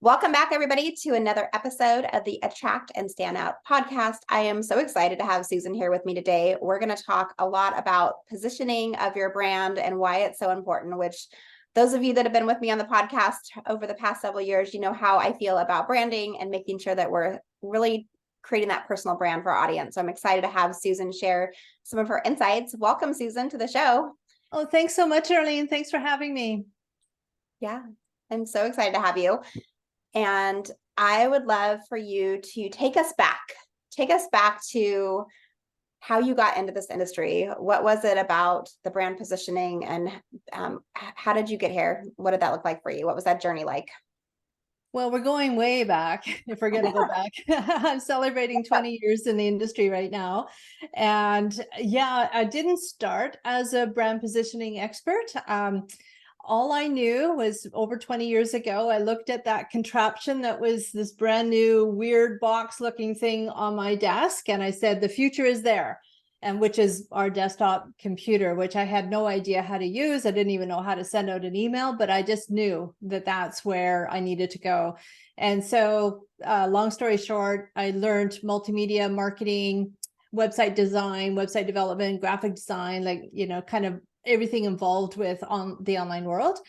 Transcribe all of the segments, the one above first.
Welcome back, everybody, to another episode of the Attract and Stand Out podcast. I am so excited to have Susan here with me today. We're going to talk a lot about positioning of your brand and why it's so important, which those of you that have been with me on the podcast over the past several years, you know how I feel about branding and making sure that we're really creating that personal brand for our audience. So I'm excited to have Susan share some of her insights. Welcome, Susan, to the show. Oh, thanks so much, Darlene. Thanks for having me. Yeah, I'm so excited to have you. And I would love for you to take us back to how you got into this industry. What was it about the brand positioning, and how did you get here? What did that look like for you? What was that journey like? Well, we're going way back if we're going to go back. I'm celebrating 20 years in the industry right now. And yeah, I didn't start as a brand positioning expert. All I knew was over 20 years ago, I looked at that contraption that was this brand new weird box looking thing on my desk. And I said, the future is there. And which is our desktop computer, which I had no idea how to use. I didn't even know how to send out an email, but I just knew that that's where I needed to go. And so long story short, I learned multimedia marketing, website design, website development, graphic design, kind of everything involved with the online world.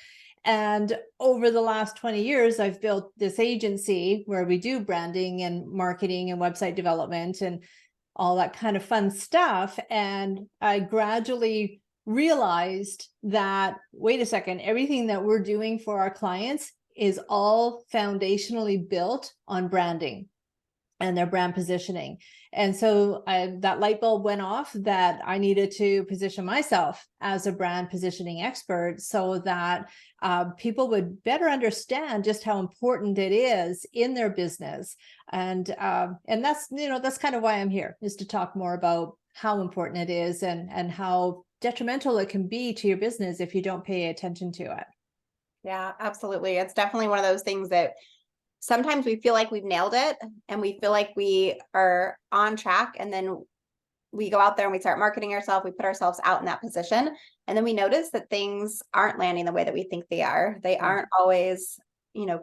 And over the last 20 years, I've built this agency where we do branding and marketing and website development and all that kind of fun stuff. And I gradually realized that, wait a second, everything that we're doing for our clients is all foundationally built on branding and their brand positioning. And so that light bulb went off that I needed to position myself as a brand positioning expert so that people would better understand just how important it is in their business. And that's kind of why I'm here, is to talk more about how important it is and how detrimental it can be to your business if you don't pay attention to it. Yeah, absolutely. It's definitely one of those things that sometimes we feel like we've nailed it and we feel like we are on track, and then we go out there and we start marketing ourselves, we put ourselves out in that position, and then we notice that things aren't landing the way that we think they are. They aren't always,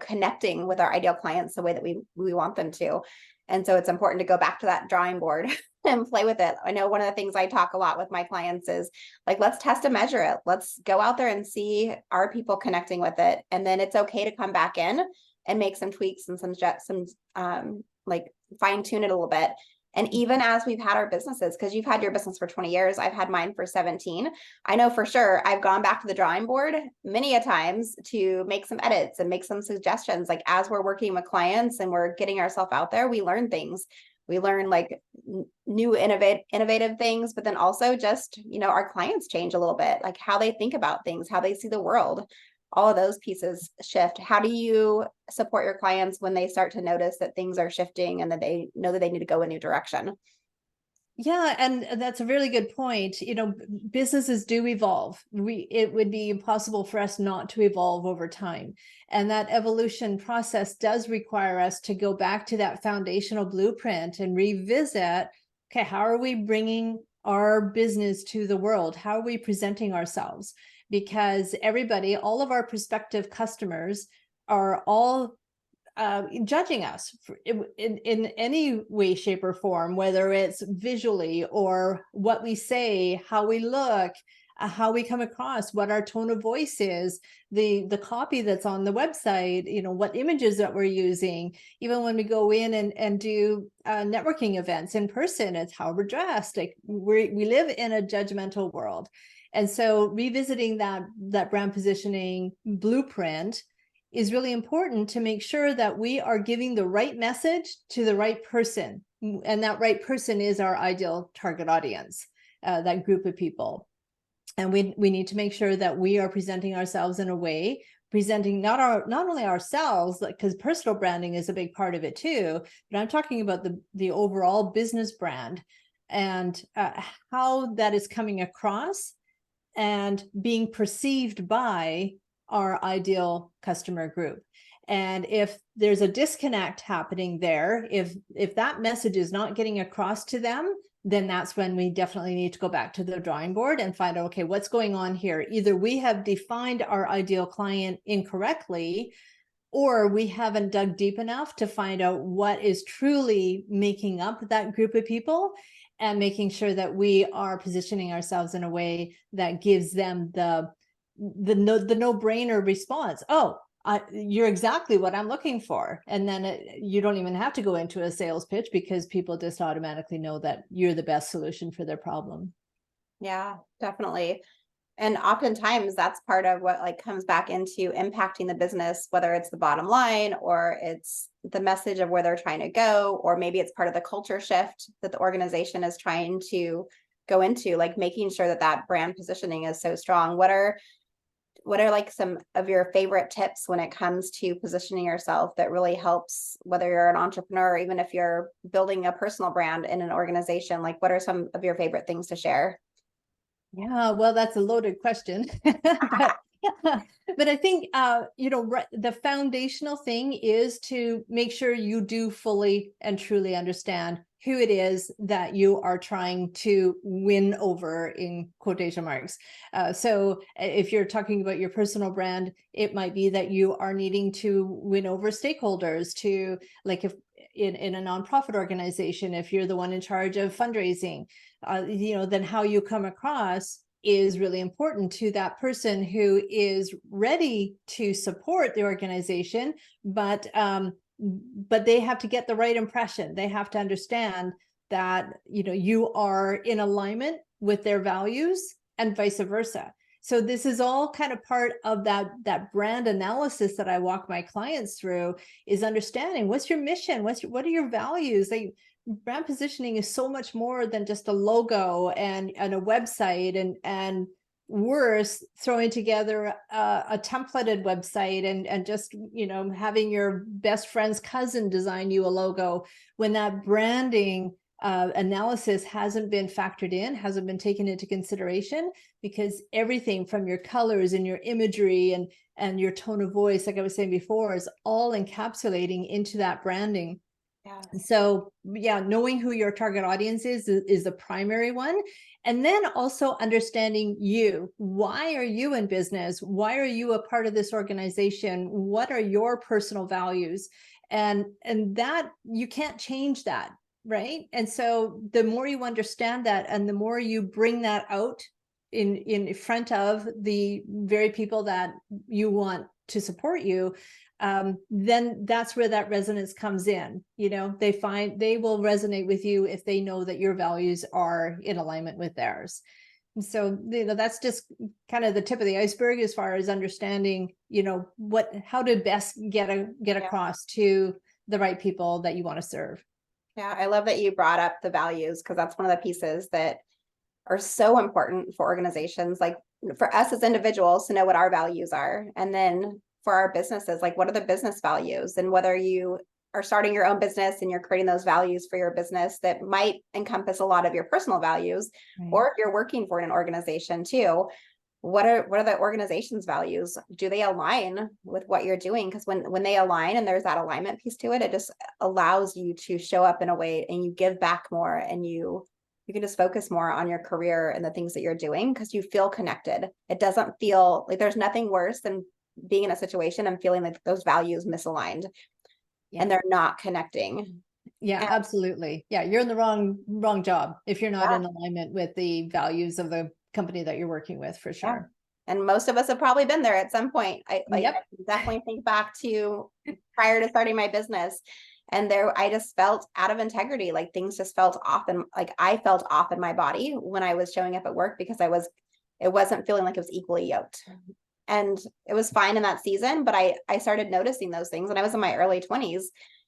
connecting with our ideal clients the way that we want them to. And so it's important to go back to that drawing board and play with it. I know one of the things I talk a lot with my clients is like, let's test and measure it. Let's go out there and see, are people connecting with it? And then it's okay to come back in and make some tweaks and some like fine tune it a little bit. And even as we've had our businesses, because you've had your business for 20 years, I've had mine for 17. I know for sure I've gone back to the drawing board many a times to make some edits and make some suggestions. Like as we're working with clients and we're getting ourselves out there, we learn things. We learn like new innovative things, but then also just, our clients change a little bit, like how they think about things, how they see the world. All of those pieces shift. How do you support your clients when they start to notice that things are shifting and that they know that they need to go a new direction? Yeah, and that's a really good point. Businesses do evolve. It would be impossible for us not to evolve over time. And that evolution process does require us to go back to that foundational blueprint and revisit, okay, how are we bringing our business to the world? How are we presenting ourselves? Because all of our prospective customers are all judging us in any way, shape, or form, whether it's visually or what we say, how we look, how we come across, what our tone of voice is, the copy that's on the website, what images that we're using. Even when we go in and do networking events in person, it's how we're dressed. Like we live in a judgmental world. And so revisiting that brand positioning blueprint is really important to make sure that we are giving the right message to the right person. And that right person is our ideal target audience, that group of people. And we need to make sure that we are presenting ourselves in a way, presenting not only ourselves, because personal branding is a big part of it too, but I'm talking about the overall business brand and how that is coming across and being perceived by our ideal customer group. And if there's a disconnect happening there, if that message is not getting across to them, then that's when we definitely need to go back to the drawing board and find out, okay, what's going on here? Either we have defined our ideal client incorrectly, or we haven't dug deep enough to find out what is truly making up that group of people, and making sure that we are positioning ourselves in a way that gives them the no-brainer response. Oh, you're exactly what I'm looking for. And then you don't even have to go into a sales pitch, because people just automatically know that you're the best solution for their problem. Yeah, definitely. And oftentimes that's part of what like comes back into impacting the business, whether it's the bottom line or it's the message of where they're trying to go, or maybe it's part of the culture shift that the organization is trying to go into, like making sure that that brand positioning is so strong. What are like some of your favorite tips when it comes to positioning yourself that really helps, whether you're an entrepreneur or even if you're building a personal brand in an organization? Like, what are some of your favorite things to share? Yeah, well, that's a loaded question. but but I think the foundational thing is to make sure you do fully and truly understand who it is that you are trying to win over, in quotation marks. So if you're talking about your personal brand, it might be that you are needing to win over stakeholders, to, like, if in a nonprofit organization, if you're the one in charge of fundraising, then how you come across is really important to that person who is ready to support the organization, but they have to get the right impression. They have to understand that you are in alignment with their values, and vice versa. So this is all kind of part of that brand analysis that I walk my clients through, is understanding what's your mission, what are your values. Brand positioning is so much more than just a logo and a website, and worse, throwing together a templated website and just having your best friend's cousin design you a logo, when that branding analysis hasn't been factored in, hasn't been taken into consideration, because everything from your colors and your imagery and your tone of voice, like I was saying before, is all encapsulating into that branding. Yeah. So yeah, knowing who your target audience is the primary one. And then also understanding you. Why are you in business? Why are you a part of this organization? What are your personal values? And that, you can't change that, right? And so the more you understand that, and the more you bring that out in front of the very people that you want to support you, then that's where that resonance comes in. They will resonate with you if they know that your values are in alignment with theirs. And so that's just kind of the tip of the iceberg as far as understanding how to best get across to the right people that you want to serve. Yeah, I love that you brought up the values, because that's one of the pieces that are so important for organizations, like for us as individuals to know what our values are, and then for our businesses, like what are the business values, and whether you are starting your own business and you're creating those values for your business that might encompass a lot of your personal values, Right. or if you're working for an organization too, what are the organization's values? Do they align with what you're doing? Because when they align and there's that alignment piece to it, it just allows you to show up in a way and you give back more, and you can just focus more on your career and the things that you're doing, because you feel connected. It doesn't feel like, there's nothing worse than being in a situation and feeling like those values misaligned and they're not connecting. Yeah, And absolutely. Yeah, you're in the wrong job if you're not yeah, in alignment with the values of the company that you're working with, for yeah. sure. And most of us have probably been there at some point. I Yep. definitely think back to prior to starting my business, and there I just felt out of integrity. Like things just felt off, and like I felt off in my body when I was showing up at work, because it wasn't feeling like it was equally yoked. And it was fine in that season, but I started noticing those things, and I was in my early 20s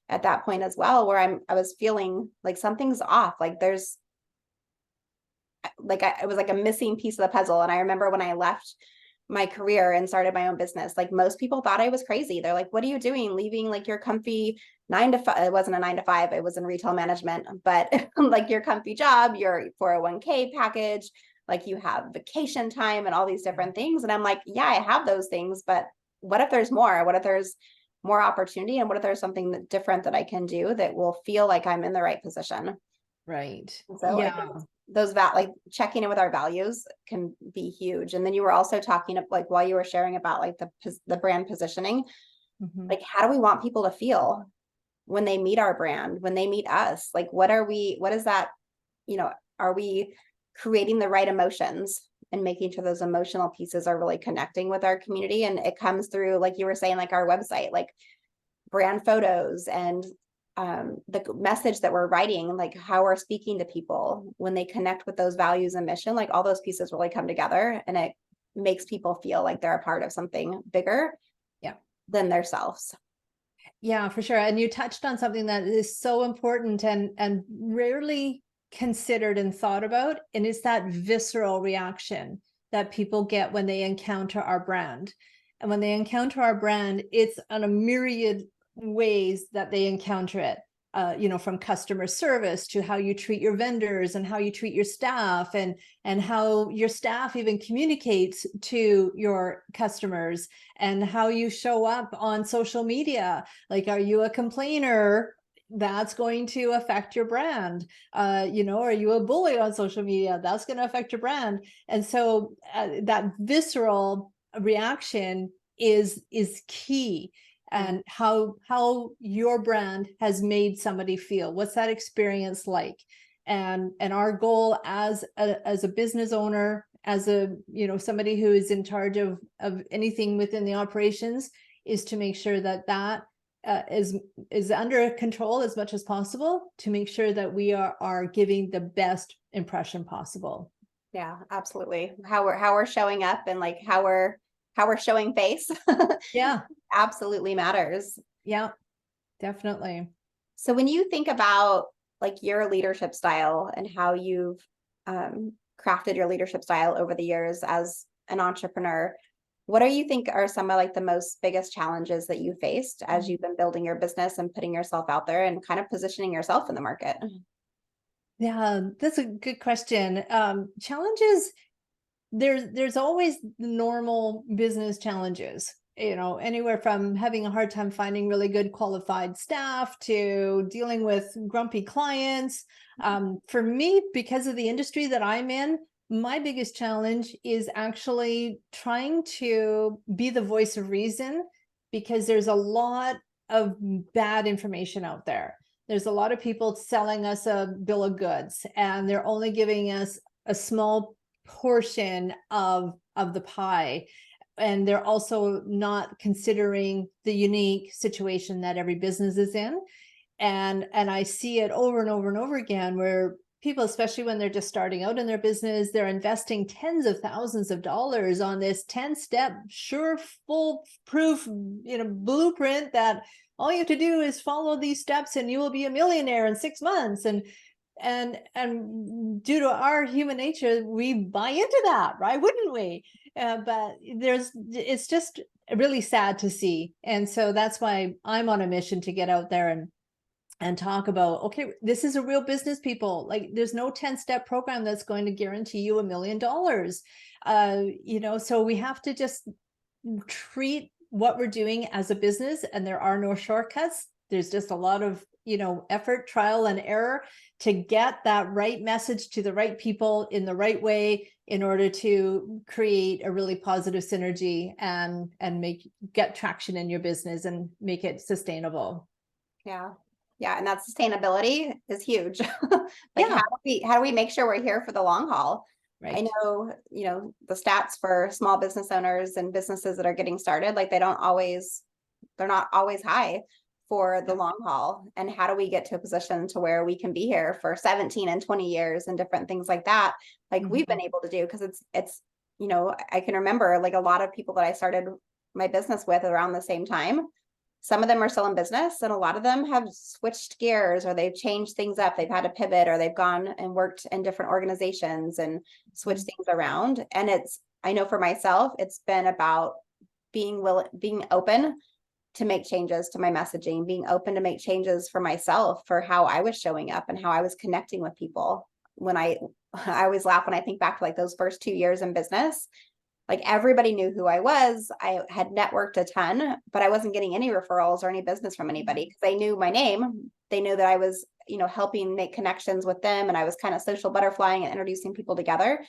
at that point as well, where I was feeling like something's off. Like there's like it was like a missing piece of the puzzle. And I remember when I left my career and started my own business, like most people thought I was crazy. They're like, what are you doing, leaving like your comfy 9 to 5? It wasn't a 9 to 5, it was in retail management, but like your comfy job, your 401k package, like you have vacation time and all these different things. And I'm like, yeah, I have those things, but what if there's more? What if there's more opportunity? And what if there's something different that I can do that will feel like I'm in the right position? Right. So I think those like checking in with our values can be huge. And then you were also talking like while you were sharing about like the brand positioning, Mhm. Like, how do we want people to feel when they meet our brand, when they meet us? Like, what is that, are we creating the right emotions and making sure those emotional pieces are really connecting with our community? And it comes through, like you were saying, like our website, like brand photos and the message that we're writing, like how we're speaking to people when they connect with those values and mission, like all those pieces really come together, and it makes people feel like they're a part of something bigger Yeah. than themselves. Yeah, for sure. And you touched on something that is so important and rarely considered and thought about, and it's that visceral reaction that people get when they encounter our brand. And when they encounter our brand, it's on a myriad ways that they encounter it. From customer service to how you treat your vendors and how you treat your staff, and how your staff even communicates to your customers, and how you show up on social media. Like, are you a complainer? That's going to affect your brand. Are you a bully on social media? That's going to affect your brand. And so that visceral reaction is key. And how your brand has made somebody feel. What's that experience like? And our goal as a business owner, as somebody who is in charge of anything within the operations, is to make sure that is under control as much as possible, to make sure that we are giving the best impression possible. Yeah, absolutely. How we're showing up, and like how we're showing face Yeah, absolutely matters. yeah, definitely. So when you think about like your leadership style and how you've crafted your leadership style over the years as an entrepreneur, what do you think are some of like the most biggest challenges that you faced as you've been building your business and putting yourself out there and kind of positioning yourself in the market? Yeah, that's a good question. Challenges, there's always the normal business challenges, anywhere from having a hard time finding really good qualified staff to dealing with grumpy clients. For me, because of the industry that I'm in, my biggest challenge is actually trying to be the voice of reason, because there's a lot of bad information out there. There's a lot of people selling us a bill of goods, and they're only giving us a small portion of the pie, and they're also not considering the unique situation that every business is in. And I see it over and over and over again, where people, especially when they're just starting out in their business, they're investing tens of thousands of dollars on this 10-step sure foolproof blueprint that all you have to do is follow these steps and you will be a millionaire in 6 months. And due to our human nature, we buy into that, right? Wouldn't we? But it's just really sad to see. And so that's why I'm on a mission to get out there and talk about, okay, this is a real business, people. Like, there's no 10-step program that's going to guarantee you $1 million. So we have to just treat what we're doing as a business, and there are no shortcuts. There's just a lot of effort, trial and error to get that right message to the right people in the right way, in order to create a really positive synergy and get traction in your business and make it sustainable. Yeah. Yeah. And that sustainability is huge. Like, Yeah, how do we make sure we're here for the long haul? I right. know, the stats for small business owners and businesses that are getting started, like they're not always high for the long haul. And how do we get to a position to where we can be here for 17 and 20 years and different things like that? Like we've been able to do, because it's, I can remember like a lot of people that I started my business with around the same time. Some of them are still in business, and a lot of them have switched gears, or they've changed things up. They've had to pivot, or they've gone and worked in different organizations and switched things around. And I know for myself, it's been about being open to make changes to my messaging, being open to make changes for myself, for how I was showing up and how I was connecting with people. When I always laugh when I think back to like those first 2 years in business. Like everybody knew who I was. I had networked a ton, but I wasn't getting any referrals or any business from anybody, because they knew my name. They knew that I was, helping make connections with them. And I was kind of social butterflying and introducing people together.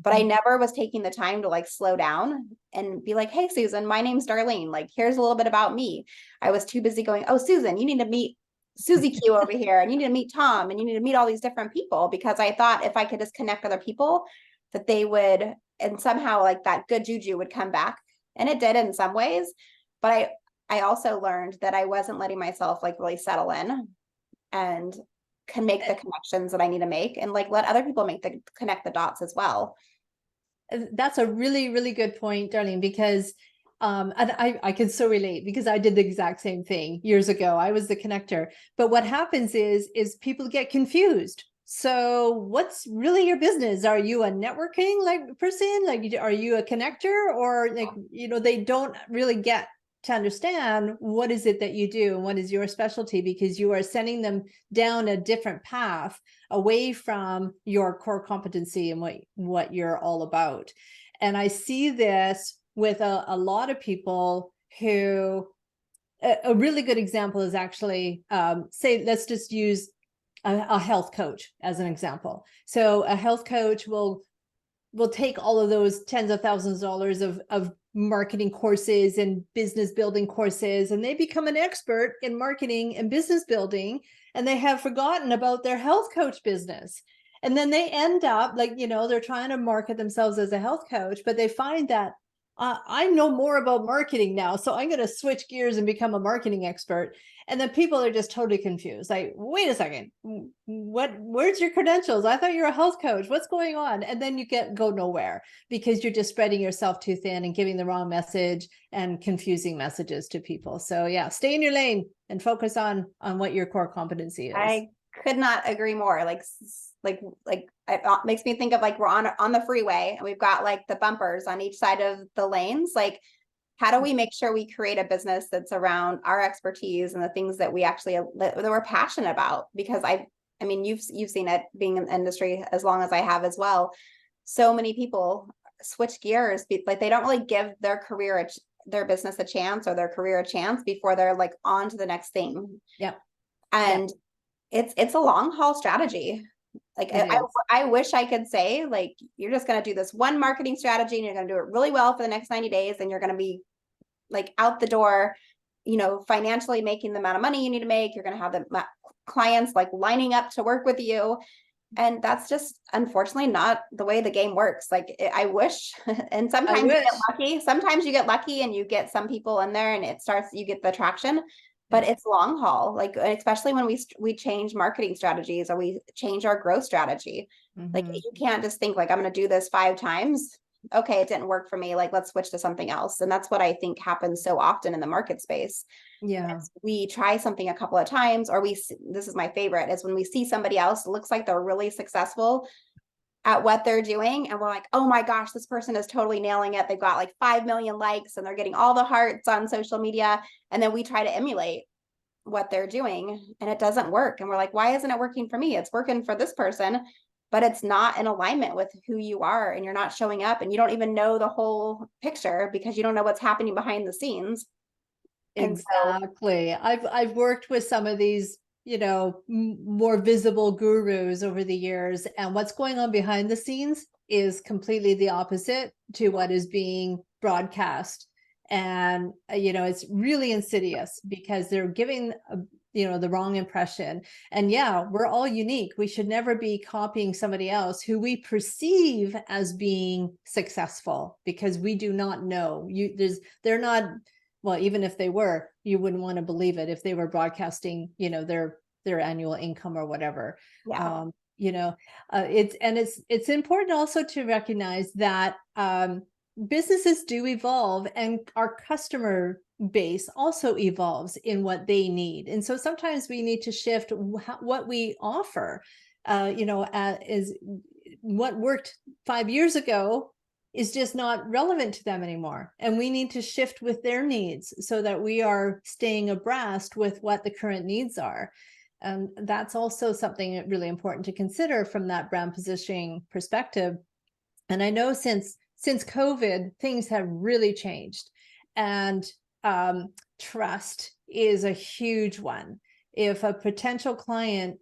but I never was taking the time to like slow down and be like, hey, Susan, my name's Darlene. Like, here's a little bit about me. I was too busy going, oh, Susan, you need to meet Susie Q over here, and you need to meet Tom, and you need to meet all these different people, because I thought if I could just connect other people, that they would, and somehow like that good juju would come back. And it did in some ways. But I also learned that I wasn't letting myself like really settle in and can make the connections that I need to make, and like let other people connect the dots as well. That's a really, really good point, Darlene, because and I can so relate, because I did the exact same thing years ago. I was the connector. But what happens is people get confused. So what's really your business? Are you a networking like person? Like, are you a connector? Or like, they don't really get to understand what is it that you do and what is your specialty, because you are sending them down a different path away from your core competency and what you're all about. And I see this with a lot of people who, a really good example is actually, say, let's just use a health coach as an example. So a health coach will take all of those tens of thousands of dollars of marketing courses and business building courses, and they become an expert in marketing and business building, and they have forgotten about their health coach business. And then they end up like, they're trying to market themselves as a health coach, but they find that I know more about marketing now, so I'm going to switch gears and become a marketing expert. And then people are just totally confused. Like, wait a second, where's your credentials? I thought you're a health coach. What's going on? And then you go nowhere, because you're just spreading yourself too thin and giving the wrong message and confusing messages to people. So yeah, stay in your lane and focus on what your core competency is. I could not agree more. Like it makes me think of like we're on the freeway, and we've got like the bumpers on each side of the lanes. Like, how do we make sure we create a business that's around our expertise and the things that we actually that we're passionate about? Because I mean, you've seen it being in the industry as long as I have as well. So many people switch gears, like they don't really give their career, their business a chance, or their career a chance before they're like on to the next thing. Yeah. And it's a long haul strategy. Like I wish I could say like, you're just going to do this one marketing strategy and you're going to do it really well for the next 90 days. And you're going to be like out the door, financially making the amount of money you need to make. You're going to have the clients like lining up to work with you. And that's just unfortunately not the way the game works. Like I wish, and sometimes you get lucky. Sometimes you get lucky and you get some people in there and you get the traction. But it's long haul, like especially when we change marketing strategies or we change our growth strategy. Like you can't just think like, I'm going to do this 5 times. Okay, it didn't work for me. Like, let's switch to something else. And that's what I think happens so often in the market space. Yeah. We try something a couple of times, or this is my favorite, is when we see somebody else, it looks like they're really successful at what they're doing. And we're like, oh my gosh, this person is totally nailing it. They've got like 5 million likes and they're getting all the hearts on social media. And then we try to emulate what they're doing and it doesn't work. And we're like, why isn't it working for me? It's working for this person, but it's not in alignment with who you are. And you're not showing up, and you don't even know the whole picture because you don't know what's happening behind the scenes. Exactly. I've worked with some of these, more visible gurus over the years, and what's going on behind the scenes is completely the opposite to what is being broadcast. And, it's really insidious because they're giving, the wrong impression. And yeah, we're all unique. We should never be copying somebody else who we perceive as being successful, because we do not know. They're not, well, even if they were, you wouldn't want to believe it if they were broadcasting, their annual income or whatever. Yeah. It's important also to recognize that businesses do evolve, and our customer base also evolves in what they need. And so sometimes we need to shift what we offer. Is what worked 5 years ago is just not relevant to them anymore. And we need to shift with their needs so that we are staying abreast with what the current needs are. And that's also something really important to consider from that brand positioning perspective. And I know since COVID, things have really changed, and trust is a huge one. If a potential client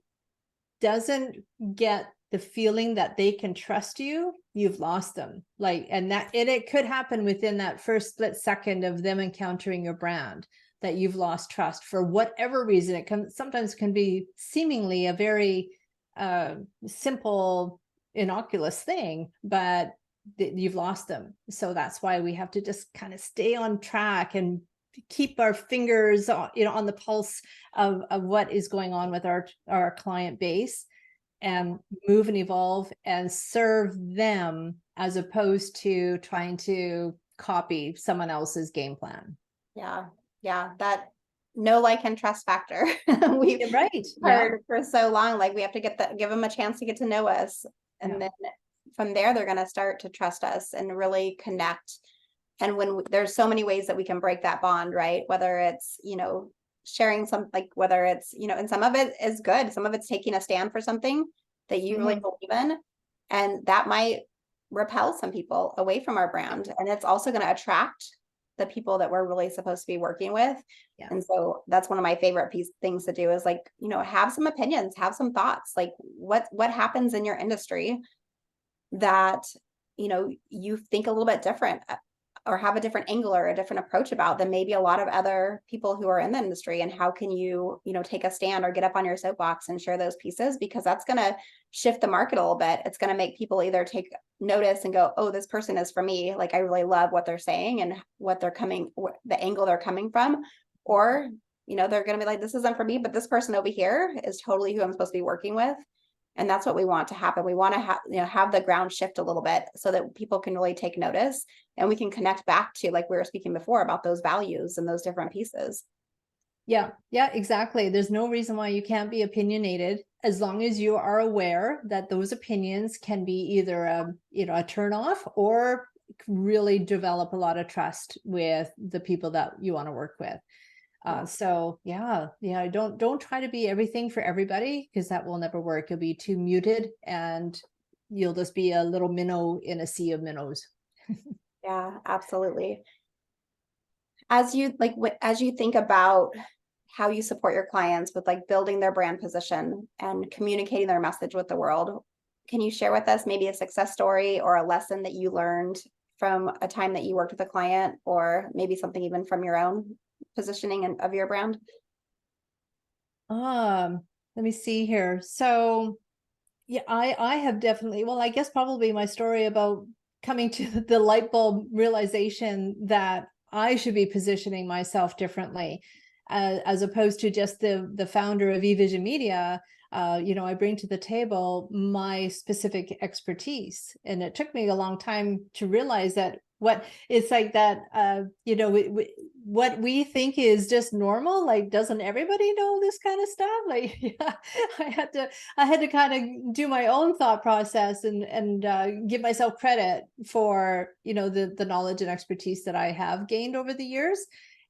doesn't get the feeling that they can trust you, you've lost them. Like, and it could happen within that first split second of them encountering your brand, that you've lost trust for whatever reason. It can sometimes be seemingly a very simple, innocuous thing, but you've lost them. So that's why we have to just kind of stay on track and keep our fingers on the pulse of what is going on with our client base, and move and evolve and serve them, as opposed to trying to copy someone else's game plan. Yeah, that know, like, and trust factor. We've Right. heard for so long, like, we have to give them a chance to get to know us. And then from there, they're going to start to trust us and really connect. And there's so many ways that we can break that bond, right? Whether it's, sharing whether it's, and some of it is good. Some of it's taking a stand for something that you really believe in. And that might repel some people away from our brand. And it's also going to attract the people that we're really supposed to be working with. Yeah. And so that's one of my favorite things to do is, like, have some opinions, have some thoughts, like what happens in your industry that, you think a little bit different, or have a different angle or a different approach about than maybe a lot of other people who are in the industry. And how can you, take a stand or get up on your soapbox and share those pieces, because that's going to shift the market a little bit. It's going to make people either take notice and go, oh, this person is for me. Like, I really love what they're saying and the angle they're coming from. Or, they're going to be like, this isn't for me, but this person over here is totally who I'm supposed to be working with. And that's what we want to happen. We want to have the ground shift a little bit so that people can really take notice, and we can connect back to, like we were speaking before, about those values and those different pieces. Yeah, exactly. There's no reason why you can't be opinionated, as long as you are aware that those opinions can be either a turn off, or really develop a lot of trust with the people that you want to work with. So don't try to be everything for everybody, because that will never work. You'll be too muted, and you'll just be a little minnow in a sea of minnows. Yeah, absolutely. As you think about how you support your clients with, like, building their brand position and communicating their message with the world, can you share with us maybe a success story or a lesson that you learned from a time that you worked with a client, or maybe something even from your own positioning of your brand? Let me see here. So yeah, I have definitely, well, I guess probably my story about coming to the light bulb realization that I should be positioning myself differently, as opposed to just the founder of eVision Media. I bring to the table my specific expertise, and it took me a long time to realize that what what we think is just normal, like, doesn't everybody know this kind of stuff? Like, yeah, I had to kind of do my own thought process and give myself credit for, the knowledge and expertise that I have gained over the years.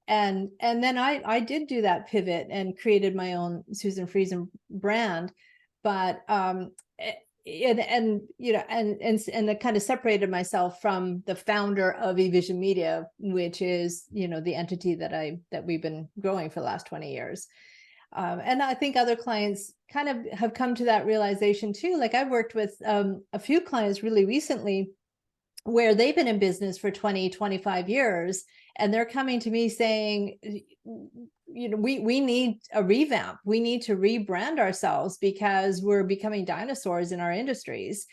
And then I did do that pivot and created my own Susan Friesen brand. But and I kind of separated myself from the founder of eVision Media, which is, the entity that we've been growing for the last 20 years. And I think other clients kind of have come to that realization too. Like, I've worked with a few clients really recently where they've been in business for 20, 25 years, and they're coming to me saying, we need a revamp. We need to rebrand ourselves because we're becoming dinosaurs in our industries.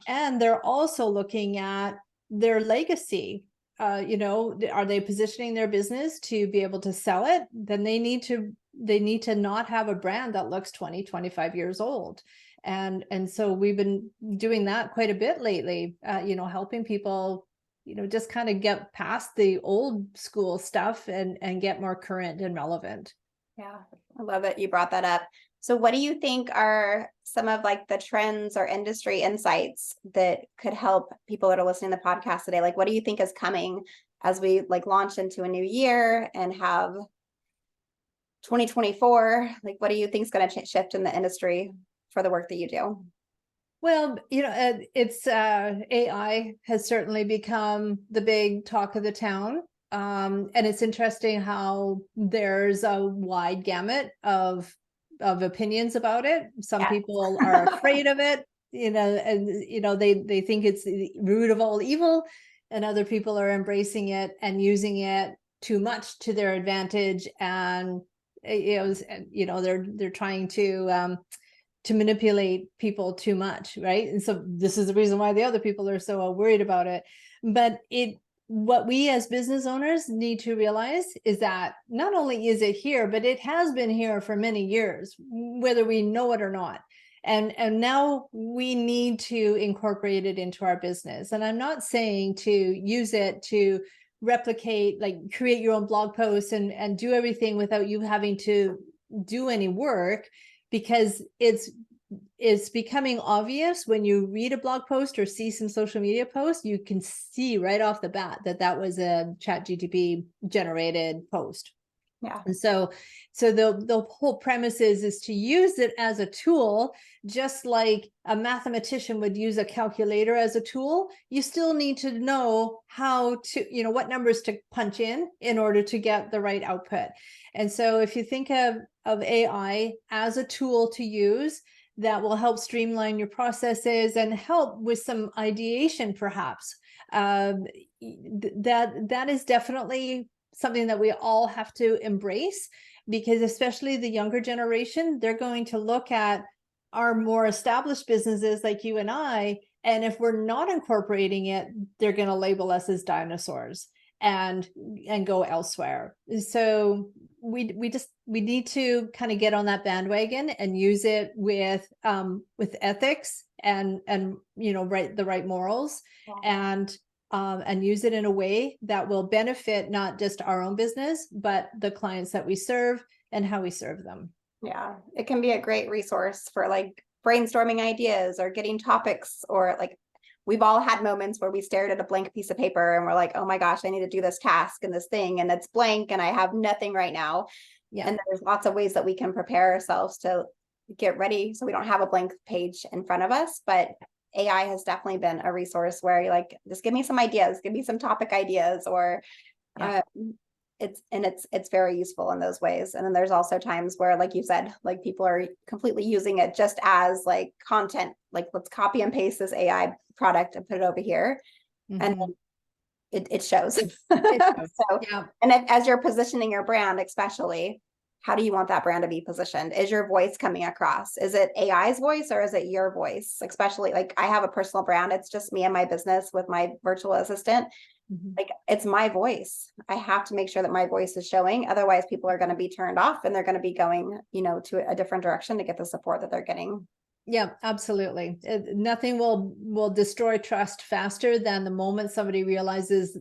And they're also looking at their legacy. Are they positioning their business to be able to sell it? Then they need to not have a brand that looks 20, 25 years old. And so we've been doing that quite a bit lately, helping people, just kind of get past the old school stuff and get more current and relevant. Yeah, I love it. You brought that up. So what do you think are some of, like, the trends or industry insights that could help people that are listening to the podcast today? Like, what do you think is coming as we, like, launch into a new year and have 2024? Like, what do you think is going to shift in the industry for the work that you do? Well, it's AI has certainly become the big talk of the town. And it's interesting how there's a wide gamut of opinions about it. Some people are afraid of it. and they think it's the root of all evil, and other people are embracing it and using it too much to their advantage, and they're trying to manipulate people too much, right? And so this is the reason why the other people are so worried about it. But what we as business owners need to realize is that not only is it here, but it has been here for many years, whether we know it or not. And now we need to incorporate it into our business. And I'm not saying to use it to replicate, like create your own blog posts and do everything without you having to do any work, because it's becoming obvious when you read a blog post or see some social media posts, you can see right off the bat that was a ChatGPT generated post. Yeah. And so the whole premise is to use it as a tool, just like a mathematician would use a calculator as a tool. You still need to know how to, what numbers to punch in order to get the right output. And so if you think of AI as a tool to use that will help streamline your processes and help with some ideation, perhaps, that is definitely something that we all have to embrace, because especially the younger generation, they're going to look at our more established businesses like you and I, and if we're not incorporating it, they're going to label us as dinosaurs and go elsewhere. So we need to kind of get on that bandwagon and use it with ethics and the right morals, and use it in a way that will benefit not just our own business, but the clients that we serve and how we serve them. Yeah, it can be a great resource for like brainstorming ideas or getting topics, or like we've all had moments where we stared at a blank piece of paper and we're like, oh my gosh, I need to do this task and this thing, and it's blank and I have nothing right now. Yeah. And there's lots of ways that we can prepare ourselves to get ready so we don't have a blank page in front of us. But AI has definitely been a resource where you're like, just give me some ideas, give me some topic ideas, or it's very useful in those ways. And then there's also times where, like you said, like people are completely using it just as like content, like let's copy and paste this AI product and put it over here. And it shows. So, and as you're positioning your brand, especially, how do you want that brand to be positioned? Is your voice coming across? Is it AI's voice or is it your voice? Especially like I have a personal brand. It's just me and my business with my virtual assistant. Like it's my voice. I have to make sure that my voice is showing. Otherwise people are going to be turned off and they're going to be going, to a different direction to get the support that they're getting. Yeah, absolutely. Nothing will destroy trust faster than the moment somebody realizes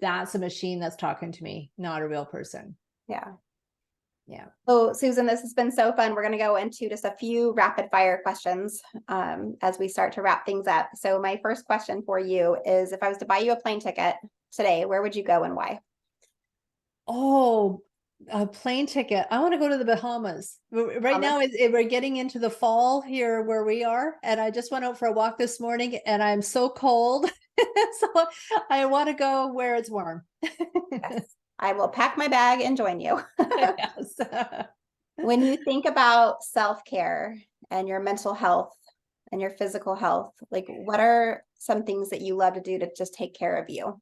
that's a machine that's talking to me, not a real person. Yeah. Yeah. So Susan, this has been so fun. We're going to go into just a few rapid fire questions as we start to wrap things up. So my first question for you is, if I was to buy you a plane ticket today, where would you go and why? Oh, a plane ticket. I want to go to the Bahamas. Right now, we're getting into the fall here where we are. And I just went out for a walk this morning and I'm so cold. So I want to go where it's warm. Yes. I will pack my bag and join you. Yes. When you think about self-care and your mental health and your physical health, like what are some things that you love to do to just take care of you?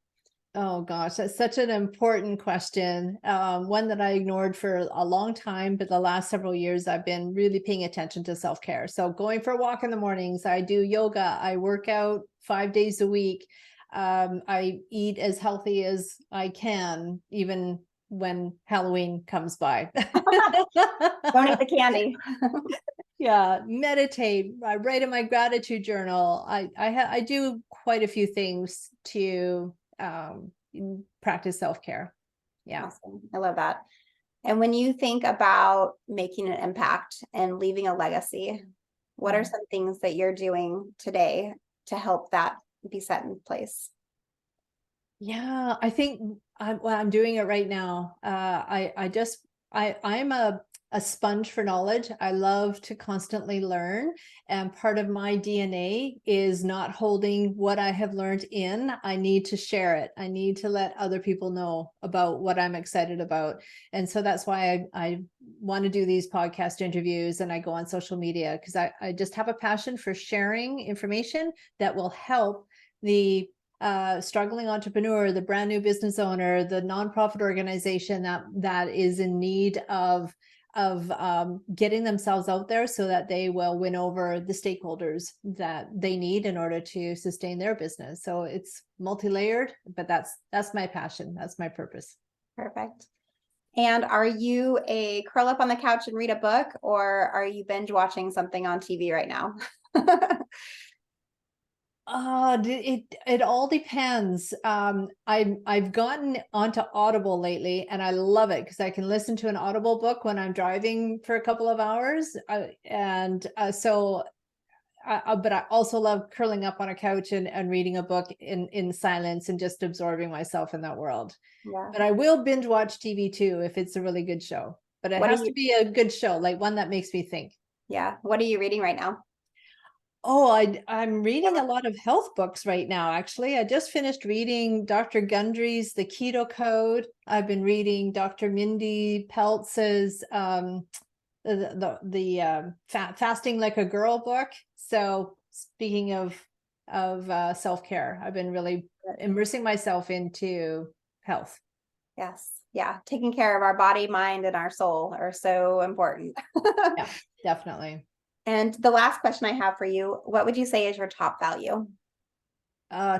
Oh gosh, that's such an important question. One that I ignored for a long time, but the last several years I've been really paying attention to self-care. So going for a walk in the mornings, I do yoga, I work out 5 days a week. I eat as healthy as I can, even when Halloween comes by. Don't eat the candy. Yeah, meditate. I write in my gratitude journal. I do quite a few things to practice self-care. Yeah. Awesome. I love that. And when you think about making an impact and leaving a legacy, what are some things that you're doing today to help that be set in place? Yeah, I think I'm doing it right now. I'm a sponge for knowledge. I love to constantly learn. And part of my DNA is not holding what I have learned in. I need to share it. I need to let other people know about what I'm excited about. And so that's why I want to do these podcast interviews and I go on social media because I just have a passion for sharing information that will help the struggling entrepreneur, the brand new business owner, the nonprofit organization that is in need of getting themselves out there so that they will win over the stakeholders that they need in order to sustain their business. So it's multi-layered, but that's my passion. That's my purpose. Perfect. And are you a curl up on the couch and read a book, or are you binge watching something on TV right now? It all depends. I've gotten onto Audible lately and I love it because I can listen to an Audible book when I'm driving for a couple of hours. But I also love curling up on a couch and reading a book in silence and just absorbing myself in that world. Yeah. But I will binge watch TV too if it's a really good show. But it has to be a good show, like one that makes me think. Yeah. What are you reading right now? Oh, I'm reading a lot of health books right now, actually. I just finished reading Dr. Gundry's The Keto Code. I've been reading Dr. Mindy Peltz's Fasting Like a Girl book. So speaking of self-care, I've been really immersing myself into health. Yes. Yeah. Taking care of our body, mind, and our soul are so important. Yeah, definitely. And the last question I have for you, what would you say is your top value?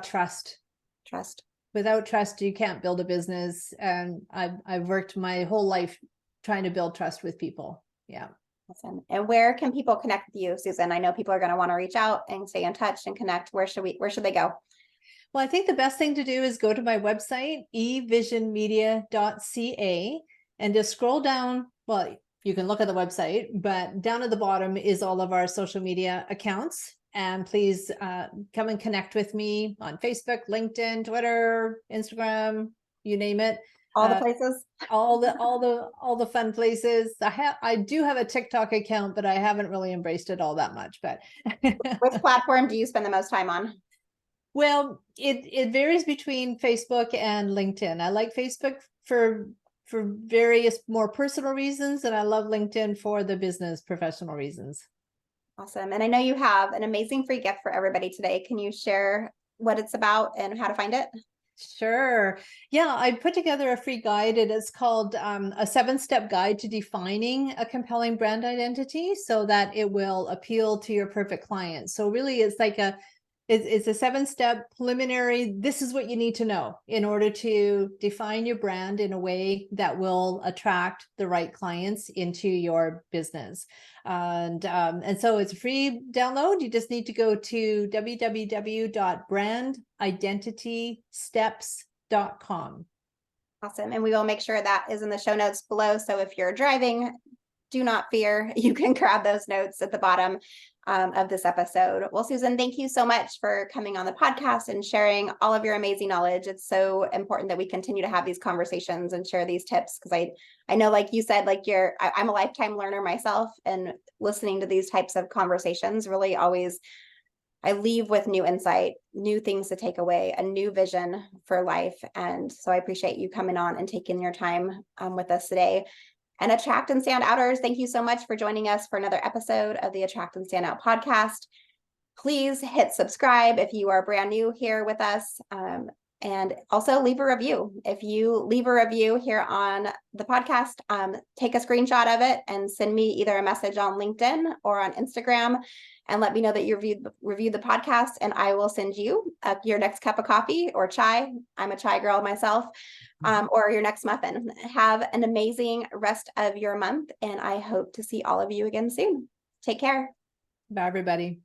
Trust. Trust. Without trust, you can't build a business. And I've worked my whole life trying to build trust with people. Yeah. Awesome. And where can people connect with you, Susan? I know people are going to want to reach out and stay in touch and connect. Where should they go? Well, I think the best thing to do is go to my website, evisionmedia.ca, and just scroll down. Well, you can look at the website, but down at the bottom is all of our social media accounts. And please come and connect with me on Facebook, LinkedIn, Twitter, Instagram, you name it. All the places. all the fun places. I do have a TikTok account, but I haven't really embraced it all that much. But which platform do you spend the most time on? Well, it varies between Facebook and LinkedIn. I like Facebook for various more personal reasons, and I love LinkedIn for the business professional reasons. Awesome. And I know you have an amazing free gift for everybody today. Can you share what it's about and how to find it? Sure. Yeah, I put together a free guide. It is called a 7-step guide to defining a compelling brand identity so that it will appeal to your perfect client. So really it's like it's a 7-step preliminary. This is what you need to know in order to define your brand in a way that will attract the right clients into your business. And so it's a free download. You just need to go to www.brandidentitysteps.com. Awesome. And we will make sure that is in the show notes below. So if you're driving, do not fear. You can grab those notes at the bottom of this episode. Well, Susan, thank you so much for coming on the podcast and sharing all of your amazing knowledge. It's so important that we continue to have these conversations and share these tips because I know, like you said, I'm a lifetime learner myself, and listening to these types of conversations really always, I leave with new insight, new things to take away, a new vision for life. And so I appreciate you coming on and taking your time with us today. And Attract and Stand Outers, thank you so much for joining us for another episode of the Attract and Stand Out podcast. Please hit subscribe if you are brand new here with us. And also leave a review. If you leave a review here on the podcast, take a screenshot of it and send me either a message on LinkedIn or on Instagram and let me know that you reviewed the podcast, and I will send you your next cup of coffee or chai. I'm a chai girl myself. Or your next muffin. Have an amazing rest of your month, and I hope to see all of you again soon. Take care. Bye, everybody.